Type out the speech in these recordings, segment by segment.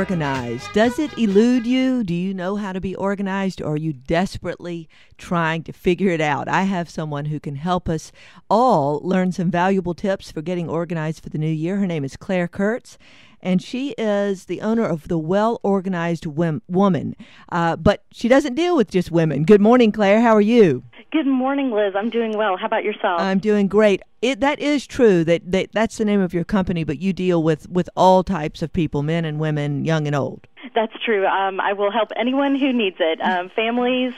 organized. Does it elude you? Do you know how to be organized, or are you desperately trying to figure it out? I have someone who can help us all learn some valuable tips for getting organized for the new year. Her name is Claire Kurtz, and she is the owner of the Well-Organized Woman. But she doesn't deal with just women. Good morning, Claire. How are you? Good morning, Liz. I'm doing well. How about yourself? I'm doing great. That is true. That's the name of your company, but you deal with all types of people, men and women, young and old. That's true. I will help anyone who needs it. Families,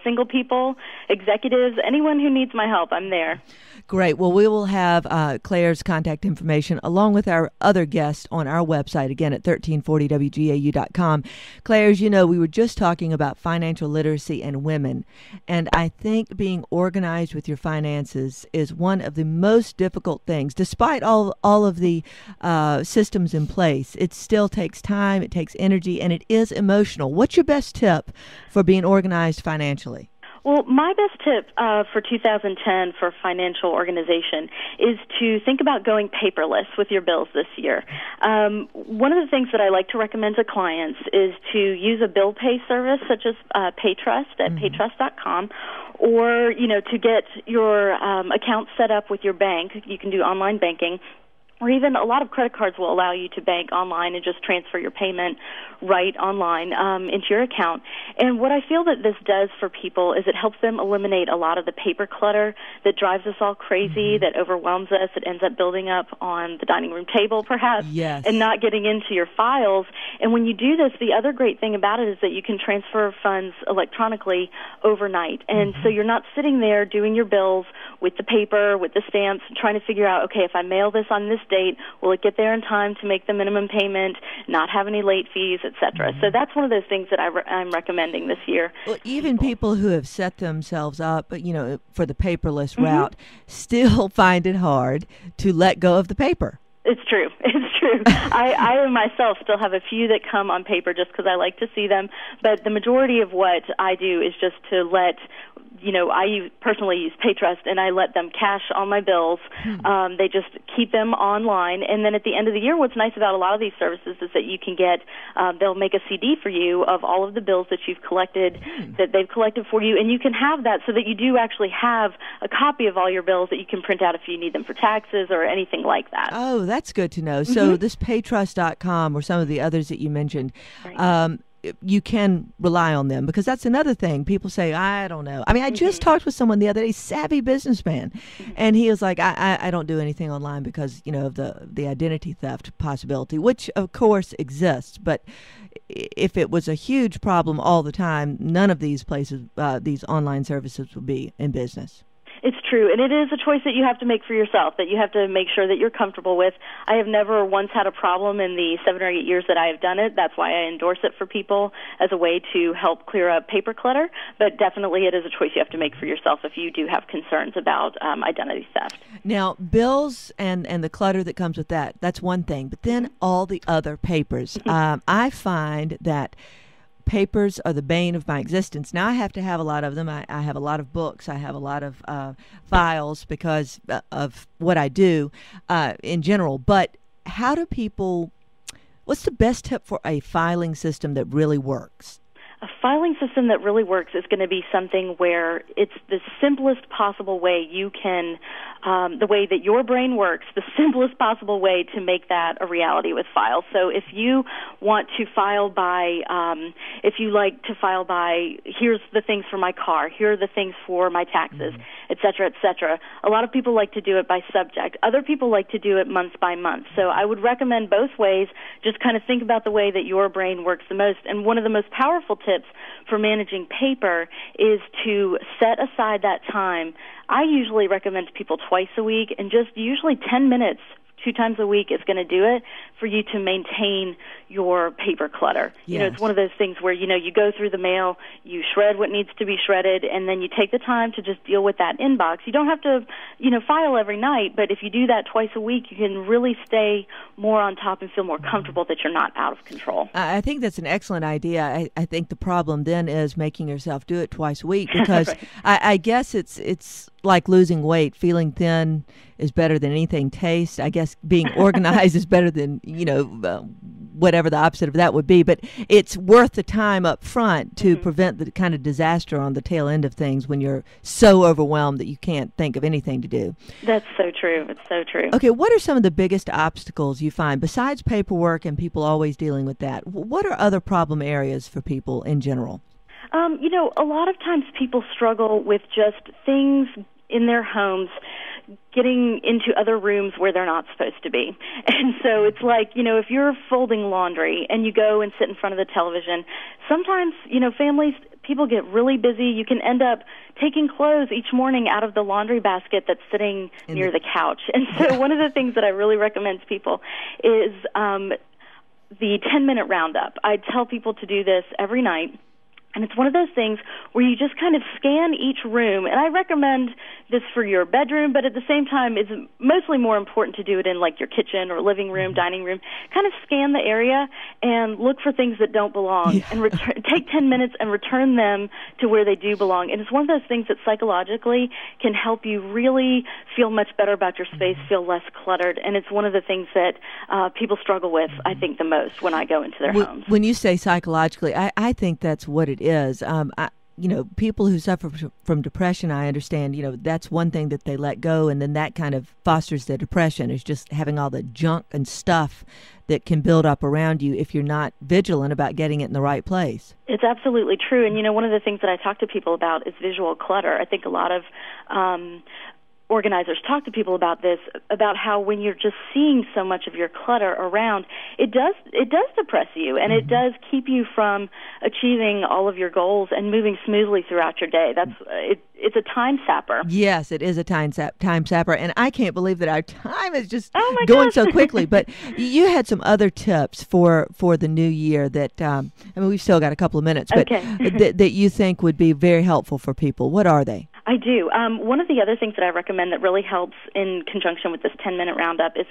single people, executives, anyone who needs my help, I'm there. Great. Well, we will have Claire's contact information along with our other guests on our website, again, at 1340WGAU.com. Claire, as you know, we were just talking about financial literacy and women, and I think being organized with your finances is one of the most difficult things. Despite all of the systems in place, it still takes time, it takes energy, and it is emotional. What's your best tip for being organized financially? Well, my best tip for 2010 for financial organization is to think about going paperless with your bills this year. One of the things that I like to recommend to clients is to use a bill pay service such as PayTrust at paytrust.com, or, to get your account set up with your bank. You can do online banking. Or even a lot of credit cards will allow you to bank online and just transfer your payment right online into your account. And what I feel that this does for people is it helps them eliminate a lot of the paper clutter that drives us all crazy, that overwhelms us. It ends up building up on the dining room table, perhaps, and not getting into your files. And when you do this, the other great thing about it is that you can transfer funds electronically overnight. And so you're not sitting there doing your bills with the paper, with the stamps, trying to figure out, okay, if I mail this on this date, will it get there in time to make the minimum payment, not have any late fees, etc. So that's one of those things that I'm recommending this year. Well, even people who have set themselves up, for the paperless route, still find it hard to let go of the paper. It's true. It's true. I myself still have a few that come on paper just because I like to see them, but the majority of what I do is just to let I personally use PayTrust, and I let them cash all my bills. They just keep them online, and then at the end of the year, what's nice about a lot of these services is that you can get, they'll make a CD for you of all of the bills that you've collected, that they've collected for you, and you can have that so that you do actually have a copy of all your bills that you can print out if you need them for taxes or anything like that. Oh, that's good to know. So this paytrust.com or some of the others that you mentioned, you can rely on them, because that's another thing. People say, I don't know. I mean, I just talked with someone the other day, savvy businessman, and he was like, I don't do anything online because, of the identity theft possibility, which of course exists. But if it was a huge problem all the time, none of these places, these online services would be in business. It's true, and it is a choice that you have to make for yourself, that you have to make sure that you're comfortable with. I have never once had a problem in the 7 or 8 years that I have done it. That's why I endorse it for people as a way to help clear up paper clutter, but definitely it is a choice you have to make for yourself if you do have concerns about identity theft. Now, bills and the clutter that comes with that, that's one thing, but then all the other papers. I find that papers are the bane of my existence. Now, I have to have a lot of them. I have a lot of books. I have a lot of files because of what I do in general. But what's the best tip for a filing system that really works? A filing system that really works is going to be something where it's the simplest possible way you can, the way that your brain works, the simplest possible way to make that a reality with files. So if you want to file by, if you like to file by, here's the things for my car, here are the things for my taxes, et cetera, et cetera. A lot of people like to do it by subject. Other people like to do it month by month. So I would recommend both ways. Just kind of think about the way that your brain works the most. And one of the most powerful tips for managing paper is to set aside that time. I usually recommend to people twice a week, and just usually 10 minutes 2 times a week is going to do it for you to maintain your paper clutter. Yes. It's one of those things where, you go through the mail, you shred what needs to be shredded, and then you take the time to just deal with that inbox. You don't have to, file every night, but if you do that twice a week, you can really stay more on top and feel more comfortable that you're not out of control. I think that's an excellent idea. I think the problem then is making yourself do it twice a week, because right. I guess it's like losing weight. Feeling thin is better than anything taste. I guess being organized is better than, whatever the opposite of that would be, but it's worth the time up front to prevent the kind of disaster on the tail end of things when you're so overwhelmed that you can't think of anything to do. That's so true. It's so true. Okay, what are some of the biggest obstacles you find besides paperwork and people always dealing with that? What are other problem areas for people in general? A lot of times people struggle with just things in their homes getting into other rooms where they're not supposed to be. And so it's like, if you're folding laundry and you go and sit in front of the television, sometimes, people get really busy. You can end up taking clothes each morning out of the laundry basket that's sitting near the couch. And so one of the things that I really recommend to people is the 10-minute roundup. I tell people to do this every night. And it's one of those things where you just kind of scan each room. And I recommend this for your bedroom, but at the same time, it's mostly more important to do it in like your kitchen or living room, dining room. Kind of scan the area and look for things that don't belong and take 10 minutes and return them to where they do belong. And it's one of those things that psychologically can help you really feel much better about your space, feel less cluttered. And it's one of the things that people struggle with, I think, the most when I go into their homes. When you say psychologically, I think that's what it is. People who suffer from depression, I understand, that's one thing that they let go, and then that kind of fosters their depression, is just having all the junk and stuff that can build up around you if you're not vigilant about getting it in the right place. It's absolutely true. And, one of the things that I talk to people about is visual clutter. I think a lot of organizers talk to people about this, about how when you're just seeing so much of your clutter around, it does depress you, and it does keep you from achieving all of your goals and moving smoothly throughout your day. It's a time sapper. Yes, it is a time sapper, and I can't believe that our time is just going so quickly. But you had some other tips for the new year that we've still got a couple of minutes, but that you think would be very helpful for people. What are they? I do. One of the other things that I recommend that really helps in conjunction with this 10-minute roundup is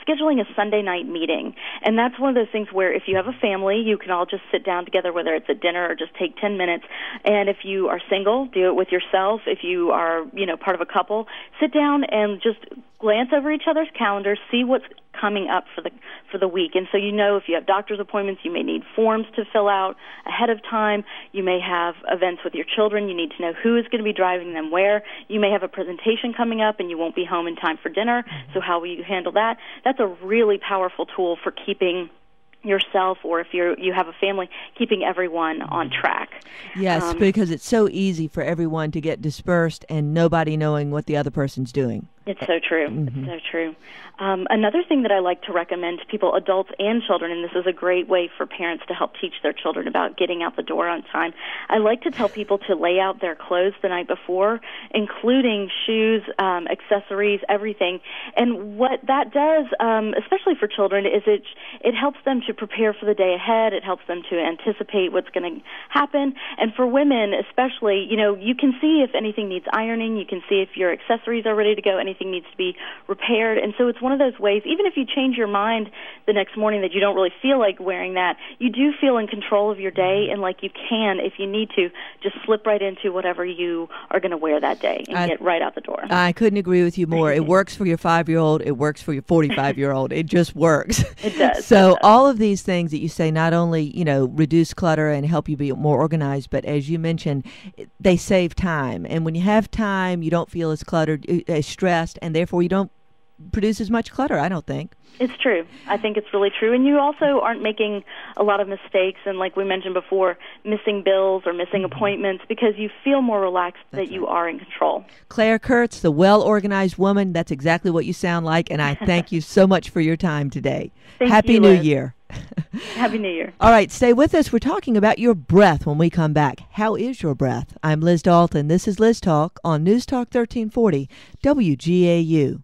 scheduling a Sunday night meeting. And that's one of those things where if you have a family, you can all just sit down together, whether it's at dinner or just take 10 minutes. And if you are single, do it with yourself. If you are, part of a couple, sit down and just glance over each other's calendars, see what's coming up for the week. And so if you have doctor's appointments, you may need forms to fill out ahead of time. You may have events with your children. You need to know who is going to be driving them where. You may have a presentation coming up and you won't be home in time for dinner. So how will you handle that? That's a really powerful tool for keeping yourself, or if you have a family, keeping everyone on track. Yes, because it's so easy for everyone to get dispersed and nobody knowing what the other person's doing. It's so true. It's so true. Another thing that I like to recommend to people, adults and children, and this is a great way for parents to help teach their children about getting out the door on time, I like to tell people to lay out their clothes the night before, including shoes, accessories, everything. And what that does, especially for children, is it helps them to prepare for the day ahead. It helps them to anticipate what's going to happen. And for women especially, you can see if anything needs ironing. You can see if your accessories are ready to go, anything needs to be repaired. And so it's one of those ways, even if you change your mind the next morning that you don't really feel like wearing that, you do feel in control of your day, and like you can, if you need to, just slip right into whatever you are going to wear that day and get right out the door. I couldn't agree with you more. It works for your 5-year-old. It works for your 45-year-old. It just works. It does. So all of these things that you say not only, reduce clutter and help you be more organized, but as you mentioned, they save time. And when you have time, you don't feel as cluttered, as stressed, and therefore you don't produce as much clutter, I don't think. It's true. I think it's really true. And you also aren't making a lot of mistakes and, like we mentioned before, missing bills or missing appointments, because you feel more relaxed that you are in control. Claire Kurtz, the well-organized woman, that's exactly what you sound like, and I thank you so much for your time today. Happy New Year. Happy New Year. All right, stay with us. We're talking about your breath when we come back. How is your breath? I'm Liz Dalton. This is Liz Talk on News Talk 1340 WGAU.